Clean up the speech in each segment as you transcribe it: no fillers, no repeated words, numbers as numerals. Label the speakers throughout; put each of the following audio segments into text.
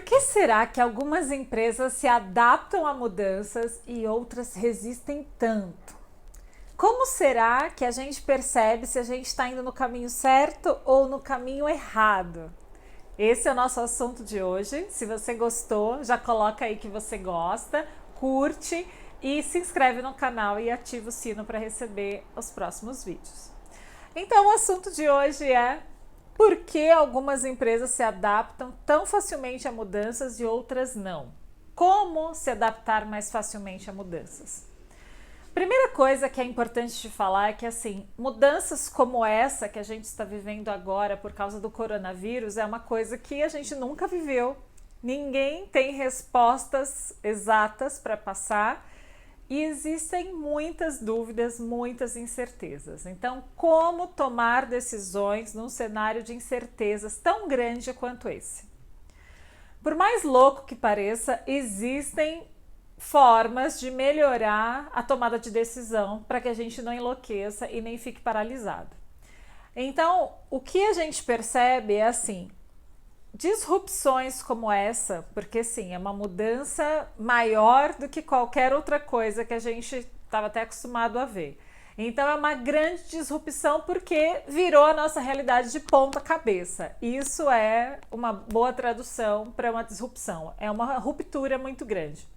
Speaker 1: que será que algumas empresas se adaptam a mudanças e outras resistem tanto? Como será que a gente percebe se a gente está indo no caminho certo ou no caminho errado? Esse é o nosso assunto de hoje. Se você gostou, já coloca aí que você gosta, curte e se inscreve no canal e ativa o sino para receber os próximos vídeos. Então, o assunto de hoje é: por que algumas empresas se adaptam tão facilmente a mudanças e outras não? Como se adaptar mais facilmente a mudanças? Primeira coisa que é importante te falar é que, assim, mudanças como essa que a gente está vivendo agora por causa do coronavírus é uma coisa que a gente nunca viveu. Ninguém tem respostas exatas para passar e existem muitas dúvidas, muitas incertezas. Então, como tomar decisões num cenário de incertezas tão grande quanto esse? Por mais louco que pareça, existem formas de melhorar a tomada de decisão para que a gente não enlouqueça e nem fique paralisado. Então, o que a gente percebe é assim: disrupções como essa, porque sim, é uma mudança maior do que qualquer outra coisa que a gente estava até acostumado a ver. Então é uma grande disrupção porque virou a nossa realidade de ponta cabeça. Isso é uma boa tradução para uma disrupção. É uma ruptura muito grande.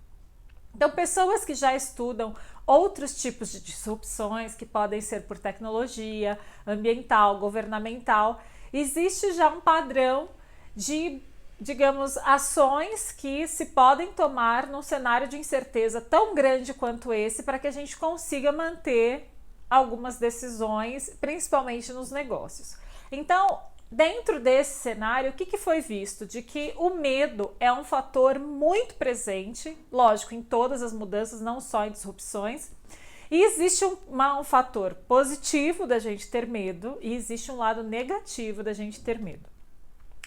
Speaker 1: Então, pessoas que já estudam outros tipos de disrupções, que podem ser por tecnologia, ambiental, governamental, existe já um padrão de, digamos, ações que se podem tomar num cenário de incerteza tão grande quanto esse para que a gente consiga manter algumas decisões, principalmente nos negócios. Então, dentro desse cenário, o que foi visto? De que o medo é um fator muito presente, lógico, em todas as mudanças, não só em disrupções. E existe um fator positivo da gente ter medo e existe um lado negativo da gente ter medo.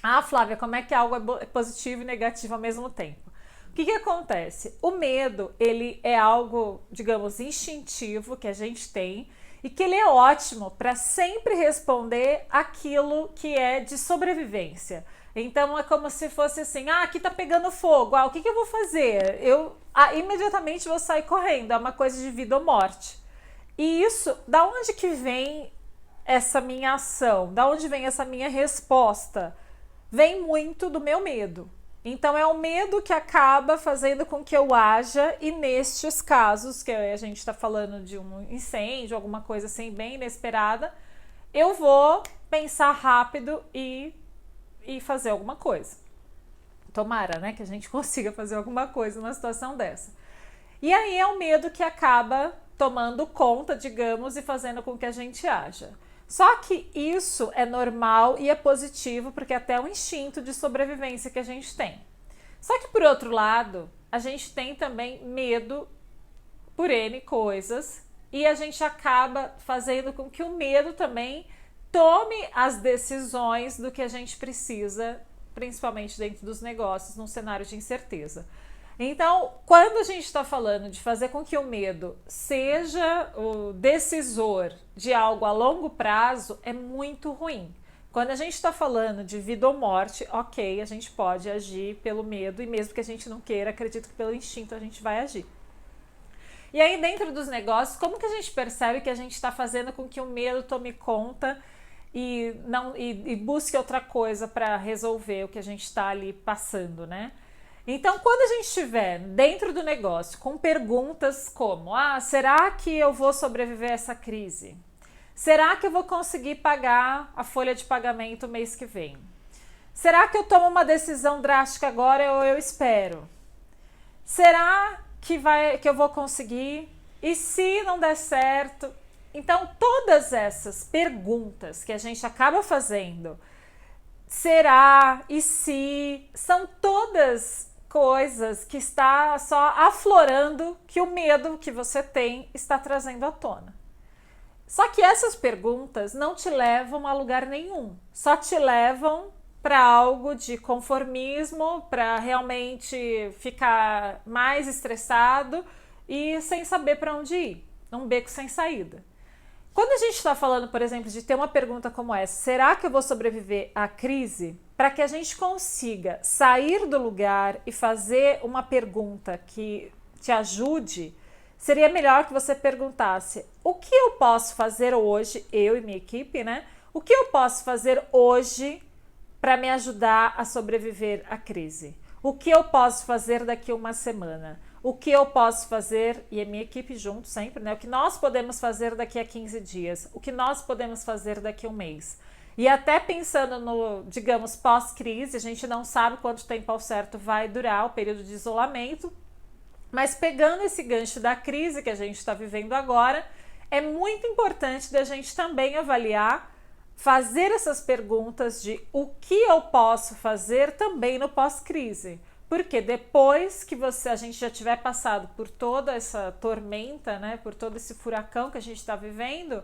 Speaker 1: Ah, Flávia, como é que algo é positivo e negativo ao mesmo tempo? O que acontece? O medo, ele é algo, digamos, instintivo que a gente tem e que ele é ótimo para sempre responder aquilo que é de sobrevivência. Então é como se fosse assim: ah, aqui tá pegando fogo, o que eu vou fazer? Eu imediatamente vou sair correndo, é uma coisa de vida ou morte. E isso, da onde que vem essa minha ação? Da onde vem essa minha resposta? Vem muito do meu medo. Então é o medo que acaba fazendo com que eu haja, e nestes casos, que a gente está falando de um incêndio, alguma coisa assim bem inesperada, eu vou pensar rápido e fazer alguma coisa. Tomara, né, que a gente consiga fazer alguma coisa numa situação dessa. E aí é o medo que acaba tomando conta, digamos, e fazendo com que a gente haja. Só que isso é normal e é positivo, porque até o instinto de sobrevivência que a gente tem. Só que, por outro lado, a gente tem também medo por N coisas e a gente acaba fazendo com que o medo também tome as decisões do que a gente precisa, principalmente dentro dos negócios, num cenário de incerteza. Então, quando a gente está falando de fazer com que o medo seja o decisor de algo a longo prazo, é muito ruim. Quando a gente está falando de vida ou morte, ok, a gente pode agir pelo medo e mesmo que a gente não queira, acredito que pelo instinto a gente vai agir. E aí, dentro dos negócios, como que a gente percebe que a gente está fazendo com que o medo tome conta e busque outra coisa para resolver o que a gente está ali passando, né? Então, quando a gente estiver dentro do negócio com perguntas como: será que eu vou sobreviver a essa crise? Será que eu vou conseguir pagar a folha de pagamento mês que vem? Será que eu tomo uma decisão drástica agora ou eu espero? Será que eu vou conseguir? E se não der certo? Então, todas essas perguntas que a gente acaba fazendo, será e se, são todas coisas que está só aflorando que o medo que você tem está trazendo à tona. Só que essas perguntas não te levam a lugar nenhum, só te levam para algo de conformismo, para realmente ficar mais estressado e sem saber para onde ir, um beco sem saída. Quando a gente está falando, por exemplo, de ter uma pergunta como essa: será que eu vou sobreviver à crise? para que a gente consiga sair do lugar e fazer uma pergunta que te ajude, seria melhor que você perguntasse: o que eu posso fazer hoje, eu e minha equipe, né? O que eu posso fazer hoje para me ajudar a sobreviver à crise? O que eu posso fazer daqui a uma semana? O que eu posso fazer, e a minha equipe junto sempre, né? O que nós podemos fazer daqui a 15 dias? O que nós podemos fazer daqui a um mês? E até pensando no, digamos, pós-crise, a gente não sabe quanto tempo ao certo vai durar o período de isolamento, mas pegando esse gancho da crise que a gente está vivendo agora, é muito importante da gente também avaliar, fazer essas perguntas de o que eu posso fazer também no pós-crise. Porque depois que a gente já tiver passado por toda essa tormenta, né, por todo esse furacão que a gente está vivendo,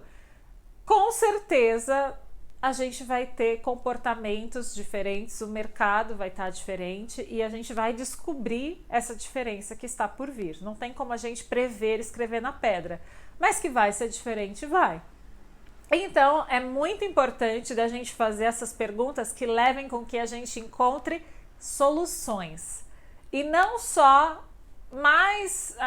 Speaker 1: com certeza a gente vai ter comportamentos diferentes, o mercado vai estar diferente e a gente vai descobrir essa diferença que está por vir. Não tem como a gente prever, escrever na pedra, mas que vai ser diferente, vai. Então, é muito importante da gente fazer essas perguntas que levem com que a gente encontre soluções e não só mais,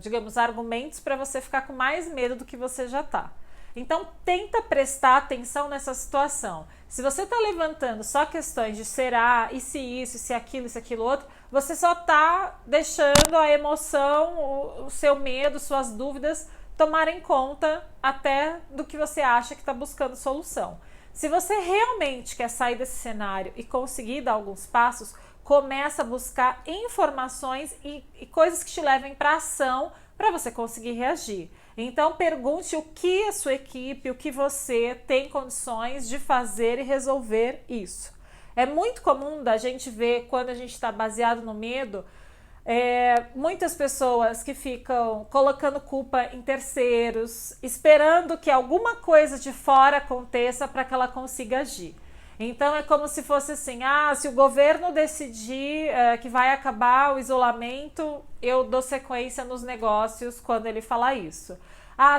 Speaker 1: digamos, argumentos para você ficar com mais medo do que você já está. Então, tenta prestar atenção nessa situação. Se você está levantando só questões de será, e se isso, e se aquilo, e se aquilo outro, você só está deixando a emoção, o seu medo, suas dúvidas tomarem conta até do que você acha que está buscando solução. Se você realmente quer sair desse cenário e conseguir dar alguns passos, começa a buscar informações e coisas que te levem para ação para você conseguir reagir. Então pergunte o que a sua equipe, o que você tem condições de fazer e resolver isso. É muito comum da gente ver, quando a gente está baseado no medo, muitas pessoas que ficam colocando culpa em terceiros, esperando que alguma coisa de fora aconteça para que ela consiga agir. Então é como se fosse assim, se o governo decidir que vai acabar o isolamento, eu dou sequência nos negócios quando ele falar isso.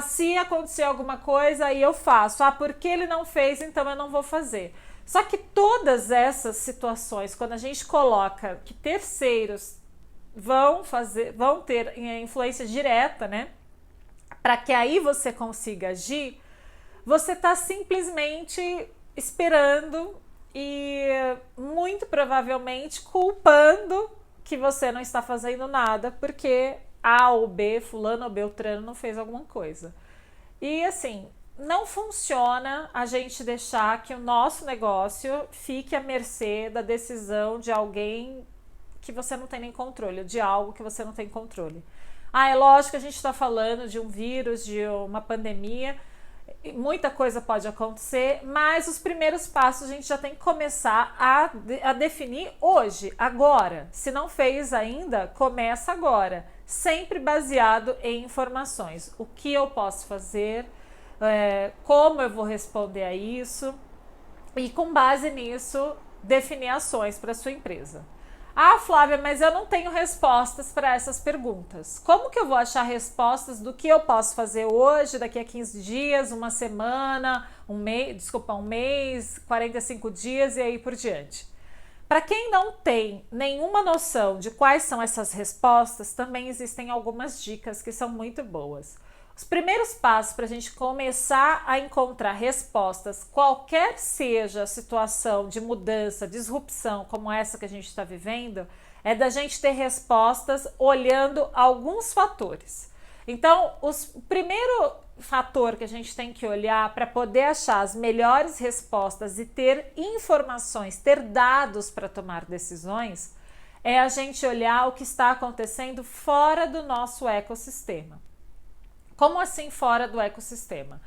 Speaker 1: Se acontecer alguma coisa, aí eu faço. Porque ele não fez, então eu não vou fazer. Só que todas essas situações, quando a gente coloca que terceiros vão ter influência direta, né? Para que aí você consiga agir, você está simplesmente esperando e muito provavelmente culpando que você não está fazendo nada porque A ou B, fulano ou beltrano não fez alguma coisa. E assim, não funciona a gente deixar que o nosso negócio fique à mercê da decisão de alguém que você não tem nem controle, de algo que você não tem controle. É lógico que a gente está falando de um vírus, de uma pandemia, muita coisa pode acontecer, mas os primeiros passos a gente já tem que começar a definir hoje, agora. Se não fez ainda, começa agora, sempre baseado em informações. O que eu posso fazer, como eu vou responder a isso e com base nisso definir ações para a sua empresa. Flávia, mas eu não tenho respostas para essas perguntas. Como que eu vou achar respostas do que eu posso fazer hoje, daqui a 15 dias, uma semana, um mês, 45 dias e aí por diante? Para quem não tem nenhuma noção de quais são essas respostas, também existem algumas dicas que são muito boas. Os primeiros passos para a gente começar a encontrar respostas, qualquer seja a situação de mudança, disrupção como essa que a gente está vivendo, é da gente ter respostas olhando alguns fatores. Então, o primeiro fator que a gente tem que olhar para poder achar as melhores respostas e ter informações, ter dados para tomar decisões, é a gente olhar o que está acontecendo fora do nosso ecossistema. Como assim fora do ecossistema?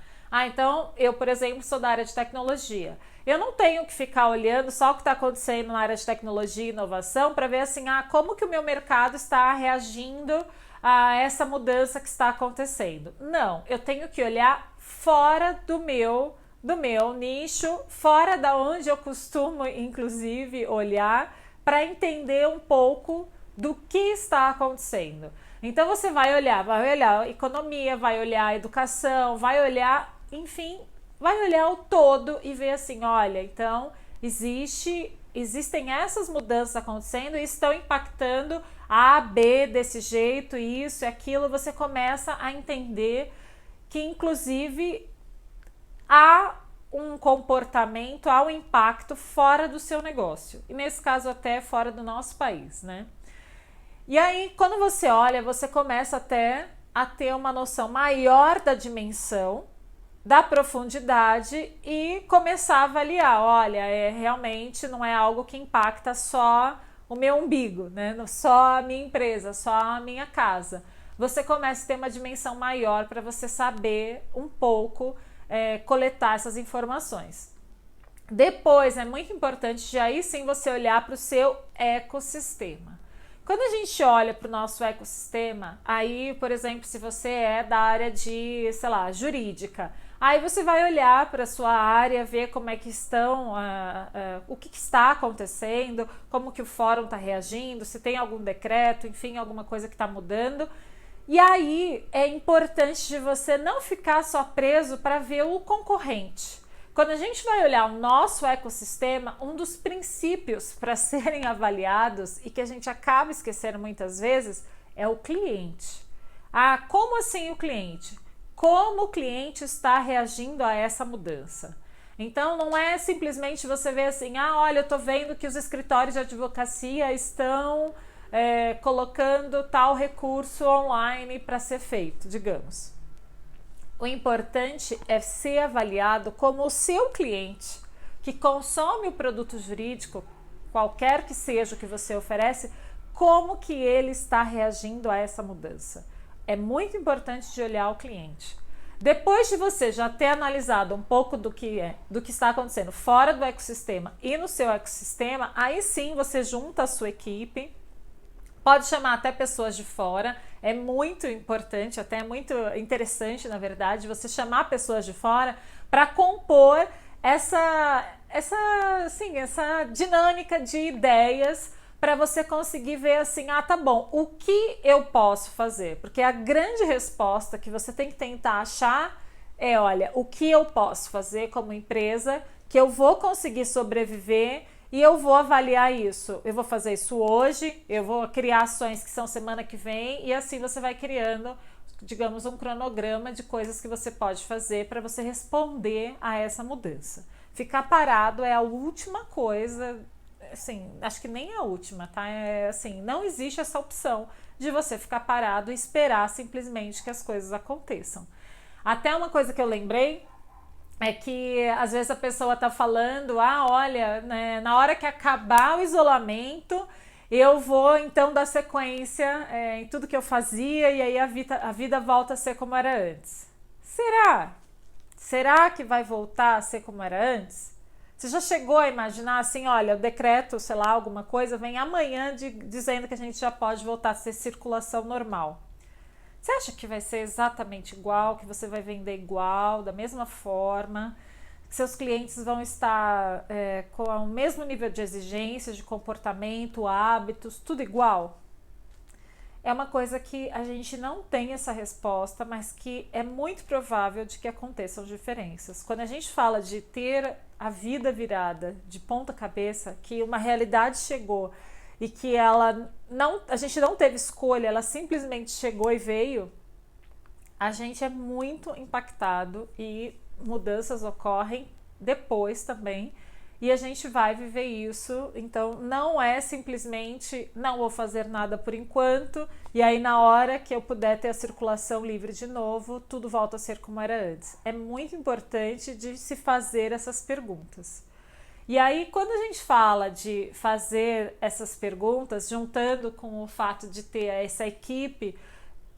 Speaker 1: Então, eu, por exemplo, sou da área de tecnologia. Eu não tenho que ficar olhando só o que está acontecendo na área de tecnologia e inovação para ver assim, como que o meu mercado está reagindo a essa mudança que está acontecendo. Não, eu tenho que olhar fora do meu nicho, fora da onde eu costumo, inclusive, olhar para entender um pouco do que está acontecendo. Então você vai olhar a economia, vai olhar a educação, vai olhar o todo e ver assim, olha, então existe existem essas mudanças acontecendo e estão impactando A, B desse jeito, isso e aquilo, você começa a entender que inclusive há um comportamento, há um impacto fora do seu negócio. E nesse caso até fora do nosso país, né? E aí, quando você olha, você começa até a ter uma noção maior da dimensão, da profundidade e começar a avaliar, olha, realmente não é algo que impacta só o meu umbigo, né? Só a minha empresa, só a minha casa. Você começa a ter uma dimensão maior para você saber um pouco coletar essas informações. Depois é muito importante de aí sim você olhar para o seu ecossistema. Quando a gente olha para o nosso ecossistema, aí, por exemplo, se você é da área de, sei lá, jurídica, aí você vai olhar para a sua área, ver como é que estão, o que está acontecendo, como que o fórum está reagindo, se tem algum decreto, enfim, alguma coisa que está mudando. E aí é importante de você não ficar só preso para ver o concorrente. Quando a gente vai olhar o nosso ecossistema, um dos princípios para serem avaliados e que a gente acaba esquecendo muitas vezes é o cliente. Ah, como assim o cliente? Como o cliente está reagindo a essa mudança? Então não é simplesmente você ver assim, olha, eu estou vendo que os escritórios de advocacia estão colocando tal recurso online para ser feito, digamos. O importante é ser avaliado como o seu cliente que consome o produto jurídico, qualquer que seja o que você oferece, como que ele está reagindo a essa mudança. É muito importante de olhar o cliente. Depois de você já ter analisado um pouco do que está acontecendo fora do ecossistema e no seu ecossistema, aí sim você junta a sua equipe. Pode chamar até pessoas de fora, é muito importante, até muito interessante, na verdade, você chamar pessoas de fora para compor essa dinâmica de ideias para você conseguir ver assim, tá bom, o que eu posso fazer? Porque a grande resposta que você tem que tentar achar é, olha, o que eu posso fazer como empresa, que eu vou conseguir sobreviver. E eu vou avaliar isso, eu vou fazer isso hoje, eu vou criar ações que são semana que vem e assim você vai criando, digamos, um cronograma de coisas que você pode fazer para você responder a essa mudança. Ficar parado é a última coisa, assim, acho que nem a última, tá? Assim, não existe essa opção de você ficar parado e esperar simplesmente que as coisas aconteçam. Até uma coisa que eu lembrei é que às vezes a pessoa tá falando, olha, né, na hora que acabar o isolamento, eu vou então dar sequência em tudo que eu fazia e aí a vida volta a ser como era antes. Será? Será que vai voltar a ser como era antes? Você já chegou a imaginar assim, olha, o decreto, sei lá, alguma coisa, vem amanhã dizendo que a gente já pode voltar a ser circulação normal. Você acha que vai ser exatamente igual, que você vai vender igual, da mesma forma, que seus clientes vão estar com o mesmo nível de exigência, de comportamento, hábitos, tudo igual? É uma coisa que a gente não tem essa resposta, mas que é muito provável de que aconteçam diferenças. Quando a gente fala de ter a vida virada de ponta cabeça, que uma realidade chegou e que a gente não teve escolha, ela simplesmente chegou e veio, a gente é muito impactado e mudanças ocorrem depois também e a gente vai viver isso. Então não é simplesmente não vou fazer nada por enquanto e aí na hora que eu puder ter a circulação livre de novo, tudo volta a ser como era antes. É muito importante de se fazer essas perguntas. E aí, quando a gente fala de fazer essas perguntas, juntando com o fato de ter essa equipe,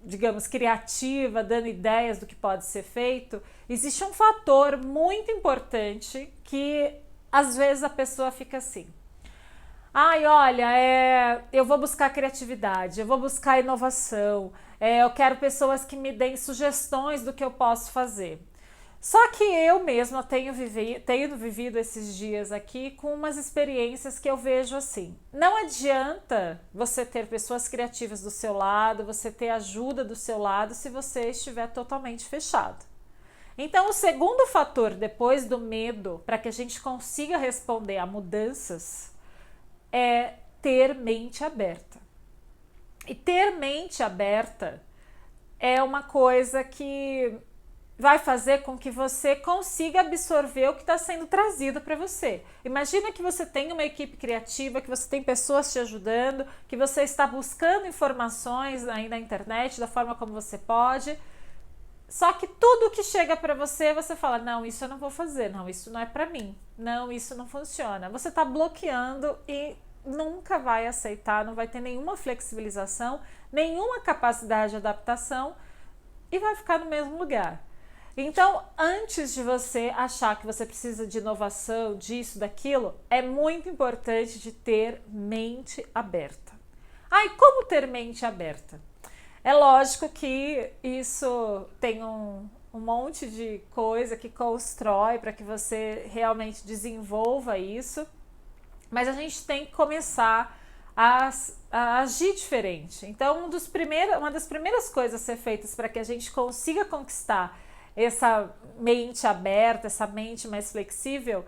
Speaker 1: digamos, criativa, dando ideias do que pode ser feito, existe um fator muito importante que, às vezes, a pessoa fica assim. Olha, eu vou buscar criatividade, eu vou buscar inovação, eu quero pessoas que me deem sugestões do que eu posso fazer. Só que eu mesma tenho vivido esses dias aqui com umas experiências que eu vejo assim. Não adianta você ter pessoas criativas do seu lado, você ter ajuda do seu lado se você estiver totalmente fechado. Então, o segundo fator depois do medo para que a gente consiga responder a mudanças é ter mente aberta. E ter mente aberta é uma coisa que vai fazer com que você consiga absorver o que está sendo trazido para você. Imagina que você tem uma equipe criativa, que você tem pessoas te ajudando, que você está buscando informações aí na internet da forma como você pode. Só que tudo que chega para você, você fala, não, isso eu não vou fazer, não, isso não é para mim, não, isso não funciona. Você está bloqueando e nunca vai aceitar, não vai ter nenhuma flexibilização, nenhuma capacidade de adaptação e vai ficar no mesmo lugar. Então, antes de você achar que você precisa de inovação, disso, daquilo, é muito importante de ter mente aberta. Ah, e como ter mente aberta? É lógico que isso tem um monte de coisa que constrói para que você realmente desenvolva isso, mas a gente tem que começar a agir diferente. Então, uma das primeiras coisas a ser feitas para que a gente consiga conquistar essa mente aberta, essa mente mais flexível,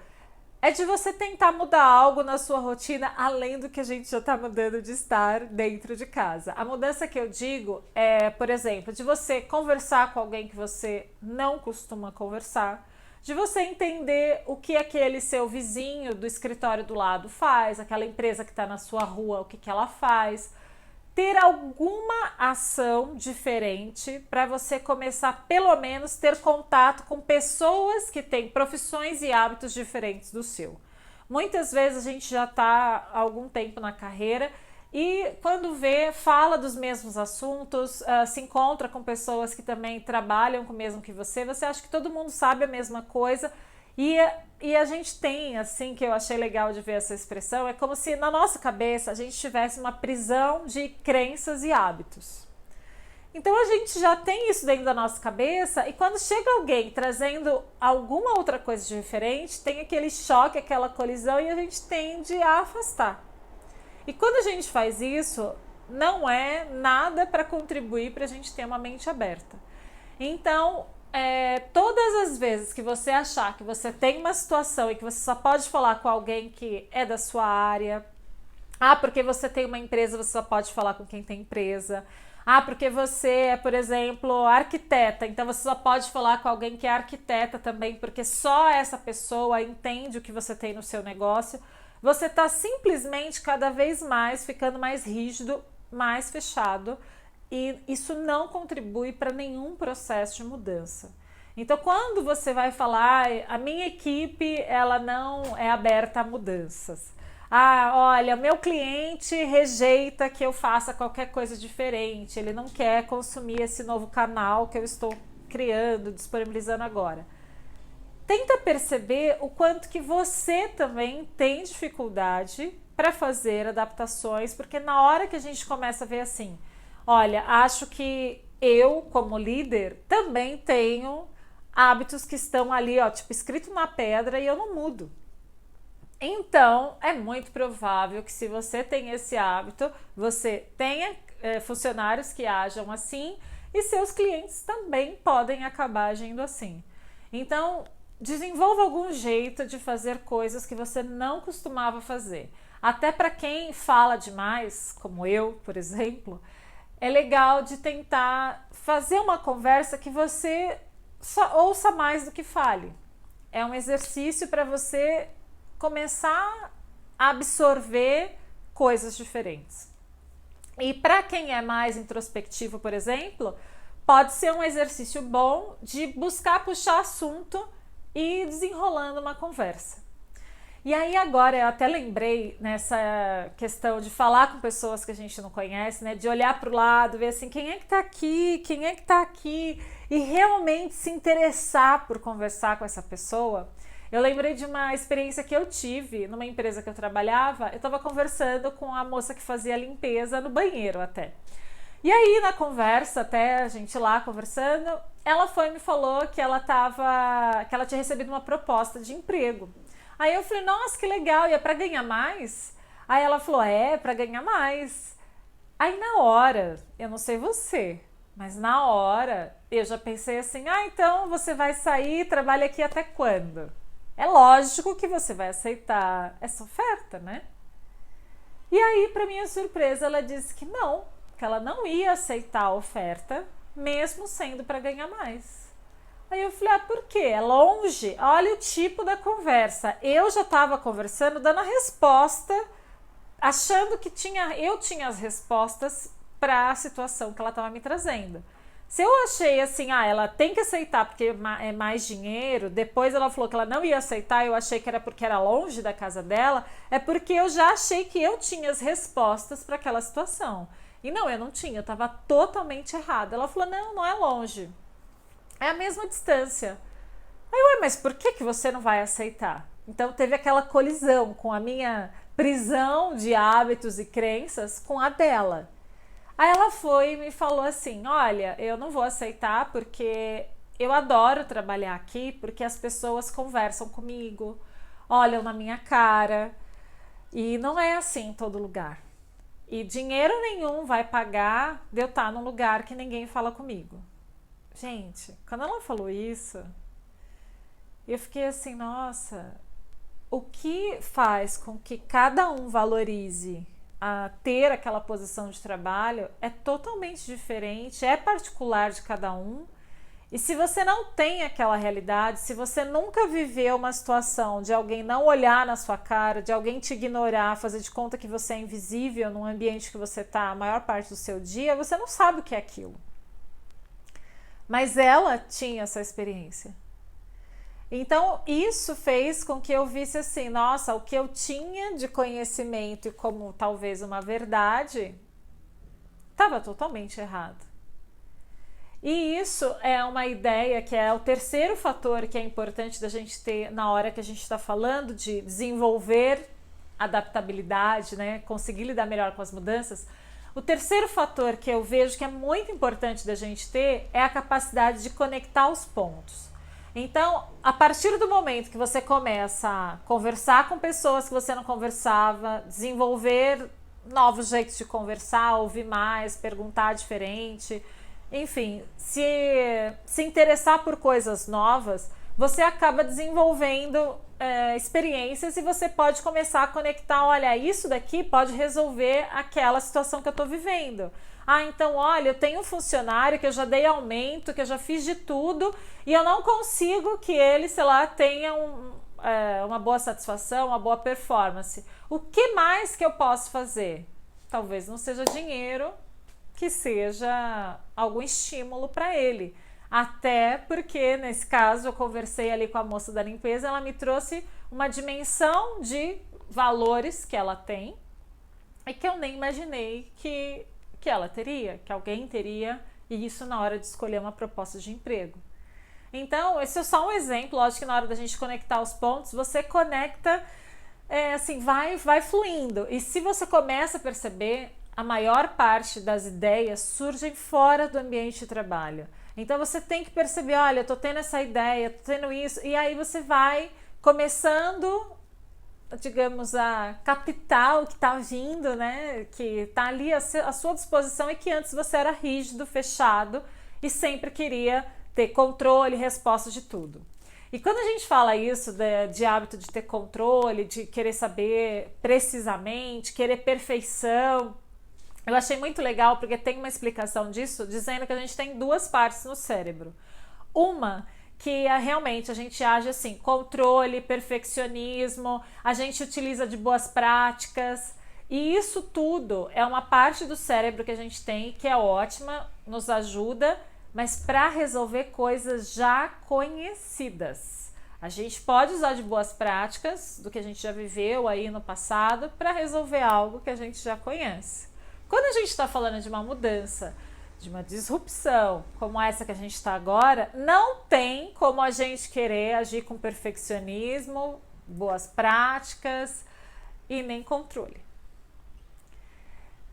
Speaker 1: é de você tentar mudar algo na sua rotina além do que a gente já está mudando de estar dentro de casa. A mudança que eu digo é, por exemplo, de você conversar com alguém que você não costuma conversar, de você entender o que aquele seu vizinho do escritório do lado faz, aquela empresa que está na sua rua, o que ela faz. Ter alguma ação diferente para você começar, pelo menos, ter contato com pessoas que têm profissões e hábitos diferentes do seu. Muitas vezes a gente já está há algum tempo na carreira e quando vê, fala dos mesmos assuntos, se encontra com pessoas que também trabalham com o mesmo que você acha que todo mundo sabe a mesma coisa. E a gente tem, assim, que eu achei legal de ver essa expressão, é como se na nossa cabeça a gente tivesse uma prisão de crenças e hábitos. Então a gente já tem isso dentro da nossa cabeça e quando chega alguém trazendo alguma outra coisa diferente, tem aquele choque, aquela colisão e a gente tende a afastar. E quando a gente faz isso, não é nada para contribuir para a gente ter uma mente aberta. Então, todas as vezes que você achar que você tem uma situação e que você só pode falar com alguém que é da sua área, porque você tem uma empresa, você só pode falar com quem tem empresa, porque você é, por exemplo, arquiteta, então você só pode falar com alguém que é arquiteta também, porque só essa pessoa entende o que você tem no seu negócio, você está simplesmente cada vez mais ficando mais rígido, mais fechado, e isso não contribui para nenhum processo de mudança. Então, quando você vai falar, a minha equipe ela não é aberta a mudanças. Olha, meu cliente rejeita que eu faça qualquer coisa diferente, ele não quer consumir esse novo canal que eu estou criando, disponibilizando agora. Tenta perceber o quanto que você também tem dificuldade para fazer adaptações, porque na hora que a gente começa a ver assim, olha, acho que eu, como líder, também tenho hábitos que estão ali, tipo, escrito na pedra e eu não mudo. Então, é muito provável que se você tem esse hábito, você tenha funcionários que ajam assim e seus clientes também podem acabar agindo assim. Então, desenvolva algum jeito de fazer coisas que você não costumava fazer. Até para quem fala demais, como eu, por exemplo, é legal de tentar fazer uma conversa que você só ouça mais do que fale. É um exercício para você começar a absorver coisas diferentes. E para quem é mais introspectivo, por exemplo, pode ser um exercício bom de buscar puxar assunto e ir desenrolando uma conversa. E aí agora eu até lembrei nessa questão de falar com pessoas que a gente não conhece, né? De olhar para o lado, ver assim, quem é que tá aqui? E realmente se interessar por conversar com essa pessoa. Eu lembrei de uma experiência que eu tive numa empresa que eu trabalhava. Eu estava conversando com a moça que fazia a limpeza no banheiro até. E aí na conversa, até a gente lá conversando, ela foi e me falou que ela tinha recebido uma proposta de emprego. Aí eu falei, nossa, que legal, e é pra ganhar mais? Aí ela falou, pra ganhar mais. Aí na hora, eu não sei você, mas na hora eu já pensei assim, então você vai sair, trabalha aqui até quando? É lógico que você vai aceitar essa oferta, né? E aí, para minha surpresa, ela disse que não, que ela não ia aceitar a oferta, mesmo sendo para ganhar mais. Aí eu falei, por quê? É longe? Olha o tipo da conversa. Eu já estava conversando, dando a resposta, achando que eu tinha as respostas para a situação que ela estava me trazendo. Se eu achei assim, ela tem que aceitar porque é mais dinheiro, depois ela falou que ela não ia aceitar, eu achei que era porque era longe da casa dela, é porque eu já achei que eu tinha as respostas para aquela situação. E não, eu não tinha, eu estava totalmente errada. Ela falou, não é longe, é a mesma distância. Aí, mas por que você não vai aceitar? Então teve aquela colisão com a minha prisão de hábitos e crenças com a dela. Aí ela foi e me falou assim, olha, eu não vou aceitar porque eu adoro trabalhar aqui, porque as pessoas conversam comigo, olham na minha cara, e não é assim em todo lugar. E dinheiro nenhum vai pagar de eu estar num lugar que ninguém fala comigo. Gente, quando ela falou isso, eu fiquei assim, nossa, o que faz com que cada um valorize a ter aquela posição de trabalho é totalmente diferente, é particular de cada um. E se você não tem aquela realidade, se você nunca viveu uma situação de alguém não olhar na sua cara, de alguém te ignorar, fazer de conta que você é invisível num ambiente que você está a maior parte do seu dia, você não sabe o que é aquilo. Mas ela tinha essa experiência. Então, isso fez com que eu visse assim, nossa, o que eu tinha de conhecimento e como talvez uma verdade, estava totalmente errado. E isso é uma ideia que é o terceiro fator que é importante da gente ter na hora que a gente está falando de desenvolver adaptabilidade, né? Conseguir lidar melhor com as mudanças. O terceiro fator que eu vejo que é muito importante da gente ter é a capacidade de conectar os pontos. Então, a partir do momento que você começa a conversar com pessoas que você não conversava, desenvolver novos jeitos de conversar, ouvir mais, perguntar diferente, enfim, se interessar por coisas novas, você acaba desenvolvendo experiências e você pode começar a conectar, olha, isso daqui pode resolver aquela situação que eu estou vivendo. Então, olha, eu tenho um funcionário que eu já dei aumento, que eu já fiz de tudo e eu não consigo que ele, sei lá, tenha uma boa satisfação, uma boa performance. O que mais que eu posso fazer? Talvez não seja dinheiro, que seja algum estímulo para ele. Até porque, nesse caso, eu conversei ali com a moça da limpeza, ela me trouxe uma dimensão de valores que ela tem e que eu nem imaginei que ela teria, que alguém teria, e isso na hora de escolher uma proposta de emprego. Então, esse é só um exemplo, lógico que na hora da gente conectar os pontos, você conecta, assim, vai fluindo. E se você começa a perceber, a maior parte das ideias surgem fora do ambiente de trabalho. Então, você tem que perceber, olha, eu tô tendo essa ideia, tô tendo isso, e aí você vai começando, digamos, a captar o que está vindo, né? Que está ali à sua disposição e que antes você era rígido, fechado e sempre queria ter controle, resposta de tudo. E quando a gente fala isso de hábito de ter controle, de querer saber precisamente, querer perfeição, eu achei muito legal porque tem uma explicação disso dizendo que a gente tem duas partes no cérebro. Uma que realmente a gente age assim, controle, perfeccionismo, a gente utiliza de boas práticas, e isso tudo é uma parte do cérebro que a gente tem que é ótima, nos ajuda, mas para resolver coisas já conhecidas. A gente pode usar de boas práticas, do que a gente já viveu aí no passado, para resolver algo que a gente já conhece. Quando a gente está falando de uma mudança, de uma disrupção como essa que a gente está agora, não tem como a gente querer agir com perfeccionismo, boas práticas e nem controle.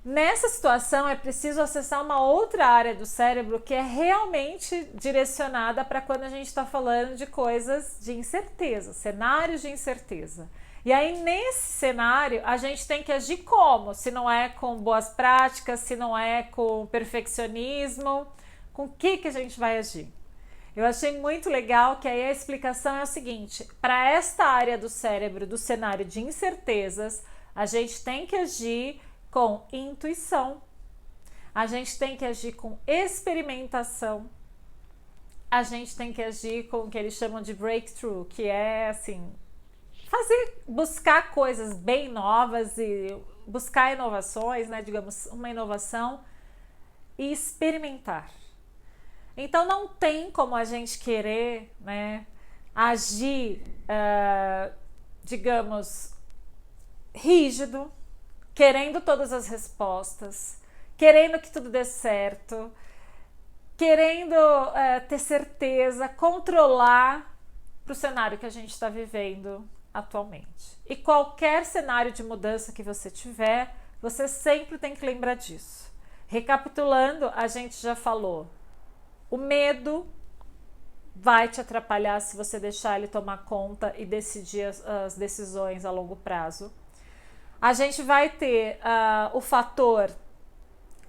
Speaker 1: Nessa situação é preciso acessar uma outra área do cérebro que é realmente direcionada para quando a gente está falando de coisas de incerteza, cenários de incerteza. E aí, nesse cenário, a gente tem que agir como? Se não é com boas práticas, se não é com perfeccionismo, com o que a gente vai agir? Eu achei muito legal que aí a explicação é o seguinte: para esta área do cérebro, do cenário de incertezas, A gente tem que agir com intuição, a gente tem que agir com experimentação, a gente tem que agir com o que eles chamam de breakthrough, que é assim, buscar coisas bem novas e buscar inovações, né, digamos, uma inovação e experimentar. Então não tem como a gente querer, né, agir, digamos, rígido, querendo todas as respostas, querendo que tudo dê certo, querendo ter certeza, controlar para o cenário que a gente está vivendo atualmente. E qualquer cenário de mudança que você tiver, você sempre tem que lembrar disso. Recapitulando, a gente já falou, o medo vai te atrapalhar se você deixar ele tomar conta e decidir as decisões a longo prazo. A gente vai ter o fator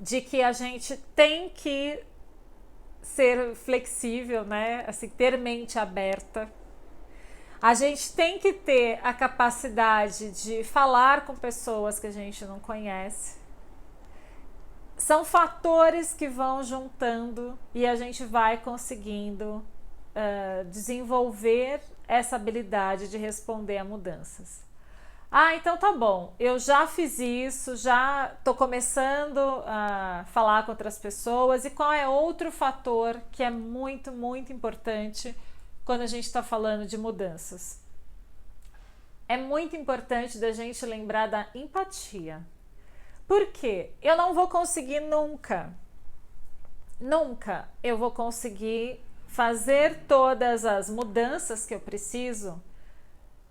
Speaker 1: de que a gente tem que ser flexível, né? Assim, ter mente aberta. A gente tem que ter a capacidade de falar com pessoas que a gente não conhece. São fatores que vão juntando e a gente vai conseguindo desenvolver essa habilidade de responder a mudanças. Então tá bom, eu já fiz isso, já tô começando a falar com outras pessoas. E qual é outro fator que é muito, muito importante quando a gente está falando de mudanças? É muito importante da gente lembrar da empatia. Por quê? Eu não vou conseguir nunca eu vou conseguir fazer todas as mudanças que eu preciso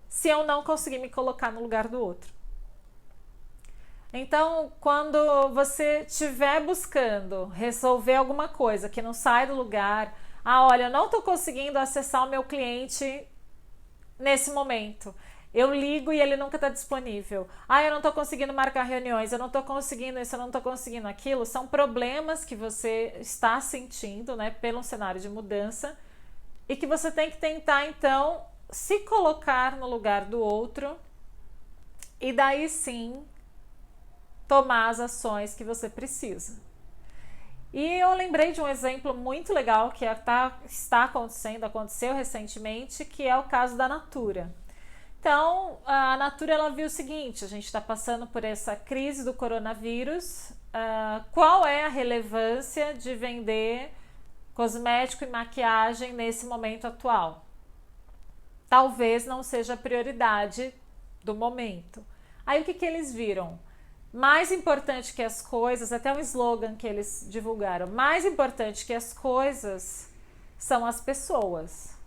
Speaker 1: se eu não conseguir me colocar no lugar do outro. Então, quando você estiver buscando resolver alguma coisa que não sai do lugar, olha, eu não estou conseguindo acessar o meu cliente nesse momento. Eu ligo e ele nunca está disponível. Eu não estou conseguindo marcar reuniões, eu não estou conseguindo isso, eu não estou conseguindo aquilo. São problemas que você está sentindo, né, pelo cenário de mudança e que você tem que tentar, então, se colocar no lugar do outro e daí sim tomar as ações que você precisa. E eu lembrei de um exemplo muito legal que aconteceu recentemente, que é o caso da Natura. Então, a Natura ela viu o seguinte: a gente está passando por essa crise do coronavírus, qual é a relevância de vender cosmético e maquiagem nesse momento atual? Talvez não seja a prioridade do momento. Aí o que eles viram? Mais importante que as coisas, até um slogan que eles divulgaram, mais importante que as coisas são as pessoas.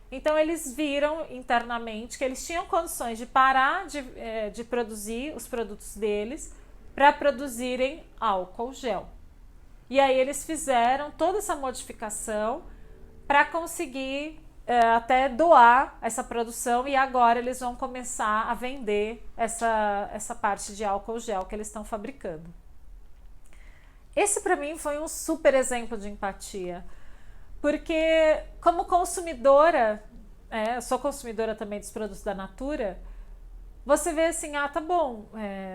Speaker 1: Então eles viram internamente que eles tinham condições de parar de produzir os produtos deles para produzirem álcool gel. E aí eles fizeram toda essa modificação para conseguir até doar essa produção, e agora eles vão começar a vender essa parte de álcool gel que eles estão fabricando. Esse para mim foi um super exemplo de empatia, porque como consumidora, eu sou consumidora também dos produtos da Natura, você vê assim, tá bom,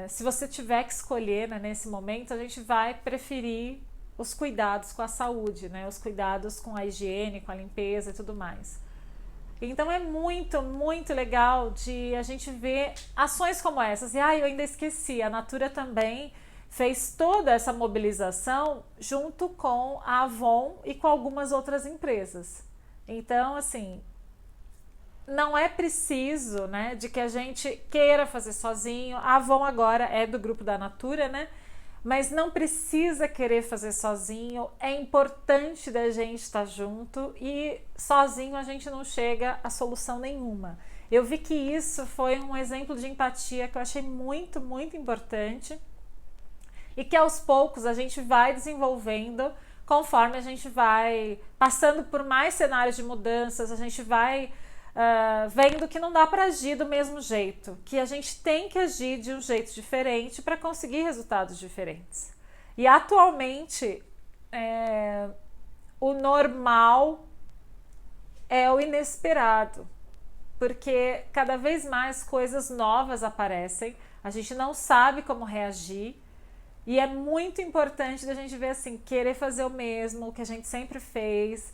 Speaker 1: se você tiver que escolher, né, nesse momento, a gente vai preferir os cuidados com a saúde, né, os cuidados com a higiene, com a limpeza e tudo mais. Então é muito, muito legal de a gente ver ações como essas. E eu ainda esqueci, a Natura também fez toda essa mobilização junto com a Avon e com algumas outras empresas. Então, assim, não é preciso, né, de que a gente queira fazer sozinho. A Avon agora é do grupo da Natura, né? Mas não precisa querer fazer sozinho. É importante da gente estar junto, e sozinho a gente não chega a solução nenhuma. Eu vi que isso foi um exemplo de empatia que eu achei muito, muito importante, e que aos poucos a gente vai desenvolvendo conforme a gente vai passando por mais cenários de mudanças. A gente vai vendo que não dá para agir do mesmo jeito, que a gente tem que agir de um jeito diferente para conseguir resultados diferentes. E atualmente o normal é o inesperado, porque cada vez mais coisas novas aparecem. A gente não sabe como reagir. E é muito importante da gente ver assim, querer fazer o mesmo, o que a gente sempre fez,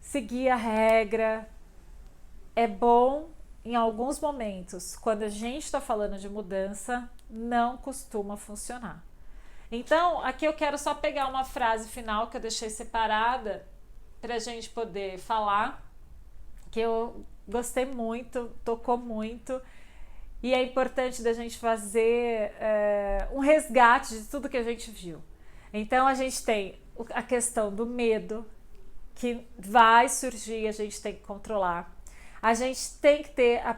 Speaker 1: seguir a regra. É bom em alguns momentos, quando a gente está falando de mudança, não costuma funcionar. Então, aqui eu quero só pegar uma frase final que eu deixei separada para a gente poder falar, que eu gostei muito, tocou muito. E é importante da gente fazer um resgate de tudo que a gente viu. Então a gente tem a questão do medo, que vai surgir, a gente tem que controlar. A gente tem que ter a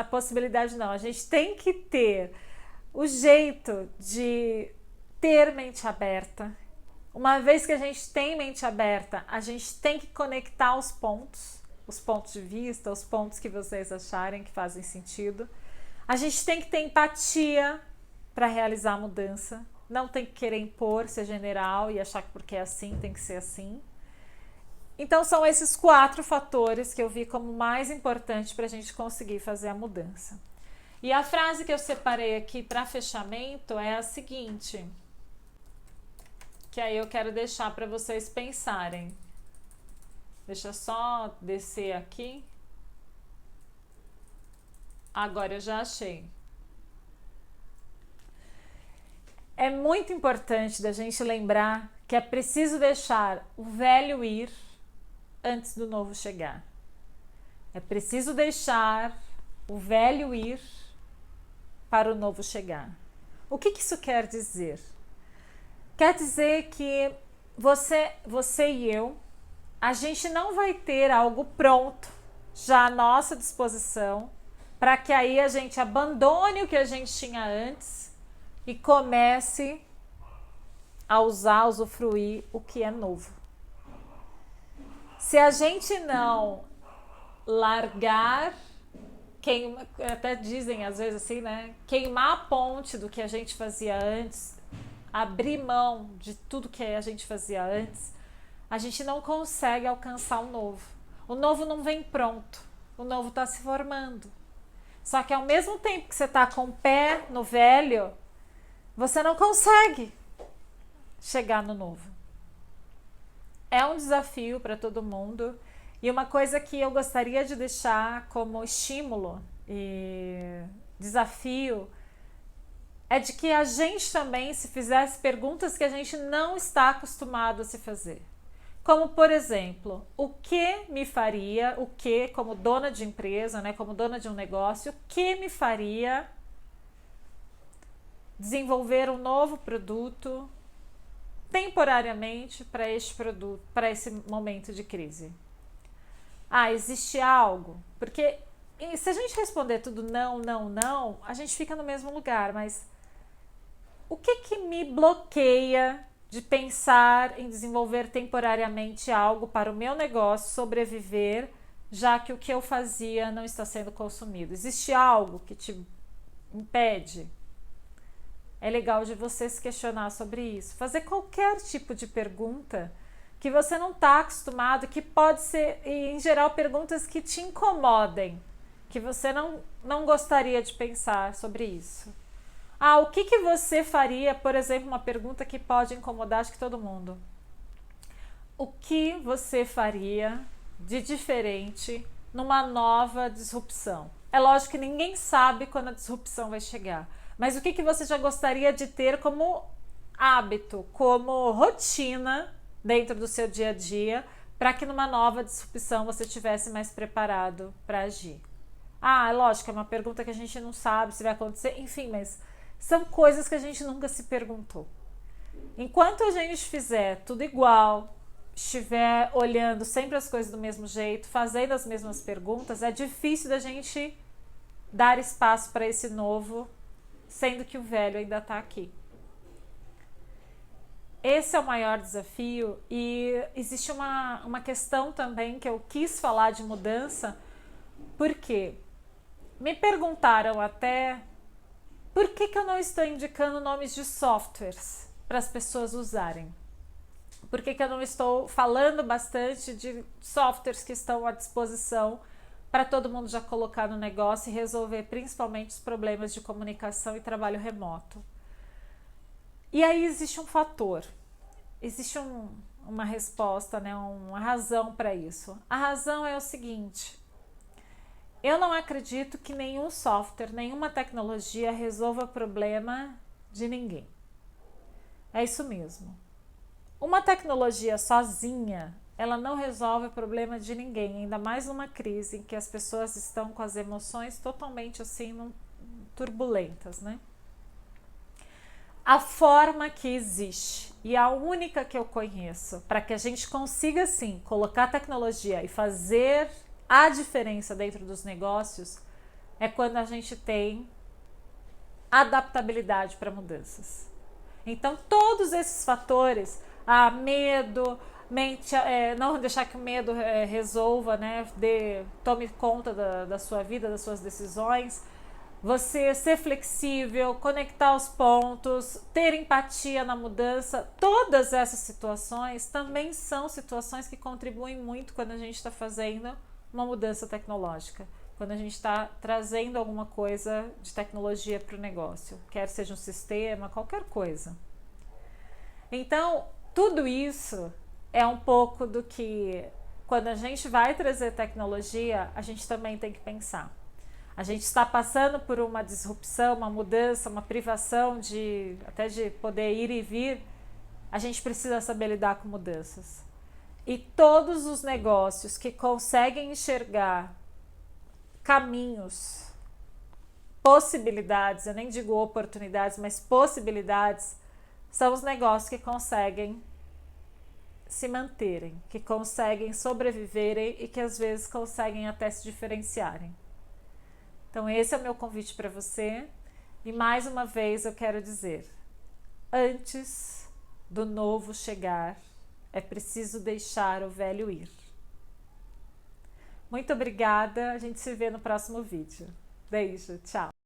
Speaker 1: possibilidade, não, a gente tem que ter o jeito de ter mente aberta. Uma vez que a gente tem mente aberta, a gente tem que conectar os pontos de vista, os pontos que vocês acharem que fazem sentido. A gente tem que ter empatia para realizar a mudança. Não tem que querer impor, ser general e achar que porque é assim tem que ser assim. Então são esses 4 fatores que eu vi como mais importante para a gente conseguir fazer a mudança. E a frase que eu separei aqui para fechamento é a seguinte, que aí eu quero deixar para vocês pensarem. Deixa eu só descer aqui. Agora eu já achei. É muito importante da gente lembrar que é preciso deixar o velho ir antes do novo chegar. É preciso deixar o velho ir para o novo chegar. O que isso quer dizer? Quer dizer que você e eu, a gente não vai ter algo pronto já à nossa disposição para que aí a gente abandone o que a gente tinha antes e comece a usufruir o que é novo. Se a gente não largar, até dizem às vezes assim, né? Queimar a ponte do que a gente fazia antes, abrir mão de tudo que a gente fazia antes, a gente não consegue alcançar o novo. O novo não vem pronto, o novo está se formando. Só que ao mesmo tempo que você está com o pé no velho, você não consegue chegar no novo. É um desafio para todo mundo. E uma coisa que eu gostaria de deixar como estímulo e desafio é de que a gente também se fizesse perguntas que a gente não está acostumado a se fazer. Como, por exemplo, o que me faria, como dona de empresa, né, como dona de um negócio, o que me faria desenvolver um novo produto temporariamente para este produto, para esse momento de crise? Existe algo? Porque se a gente responder tudo não, não, não, a gente fica no mesmo lugar, mas o que me bloqueia de pensar em desenvolver temporariamente algo para o meu negócio sobreviver, já que o que eu fazia não está sendo consumido? Existe algo que te impede? É legal de você se questionar sobre isso. Fazer qualquer tipo de pergunta que você não está acostumado, que pode ser, em geral, perguntas que te incomodem, que você não gostaria de pensar sobre isso. O que você faria, por exemplo, uma pergunta que pode incomodar acho que todo mundo. O que você faria de diferente numa nova disrupção? É lógico que ninguém sabe quando a disrupção vai chegar, mas o que você já gostaria de ter como hábito, como rotina dentro do seu dia a dia, para que numa nova disrupção você estivesse mais preparado para agir? É lógico, é uma pergunta que a gente não sabe se vai acontecer, enfim, mas são coisas que a gente nunca se perguntou. Enquanto a gente fizer tudo igual, estiver olhando sempre as coisas do mesmo jeito, fazendo as mesmas perguntas, é difícil da gente dar espaço para esse novo, sendo que o velho ainda está aqui. Esse é o maior desafio. E existe uma questão também que eu quis falar de mudança, porque me perguntaram até por que eu não estou indicando nomes de softwares para as pessoas usarem. Por que eu não estou falando bastante de softwares que estão à disposição para todo mundo já colocar no negócio e resolver principalmente os problemas de comunicação e trabalho remoto. E aí existe um fator, existe uma resposta, né, uma razão para isso. A razão é o seguinte: eu não acredito que nenhum software, nenhuma tecnologia resolva o problema de ninguém. É isso mesmo. Uma tecnologia sozinha, ela não resolve o problema de ninguém, ainda mais numa crise em que as pessoas estão com as emoções totalmente assim turbulentas, né? A forma que existe, e a única que eu conheço, para que a gente consiga sim colocar tecnologia e fazer a diferença dentro dos negócios, é quando a gente tem adaptabilidade para mudanças. Então, todos esses fatores, medo, não deixar que o medo resolva, né, tome conta da sua vida, das suas decisões, você ser flexível, conectar os pontos, ter empatia na mudança, todas essas situações também são situações que contribuem muito quando a gente está fazendo uma mudança tecnológica, quando a gente está trazendo alguma coisa de tecnologia para o negócio, quer seja um sistema, qualquer coisa. Então, tudo isso é um pouco do que, quando a gente vai trazer tecnologia, a gente também tem que pensar. A gente está passando por uma disrupção, uma mudança, uma privação até de poder ir e vir. A gente precisa saber lidar com mudanças. E todos os negócios que conseguem enxergar caminhos, possibilidades, eu nem digo oportunidades, mas possibilidades, são os negócios que conseguem se manterem, que conseguem sobreviverem e que às vezes conseguem até se diferenciarem. Então esse é o meu convite para você, e mais uma vez eu quero dizer: antes do novo chegar, é preciso deixar o velho ir. Muito obrigada, a gente se vê no próximo vídeo. Beijo, tchau!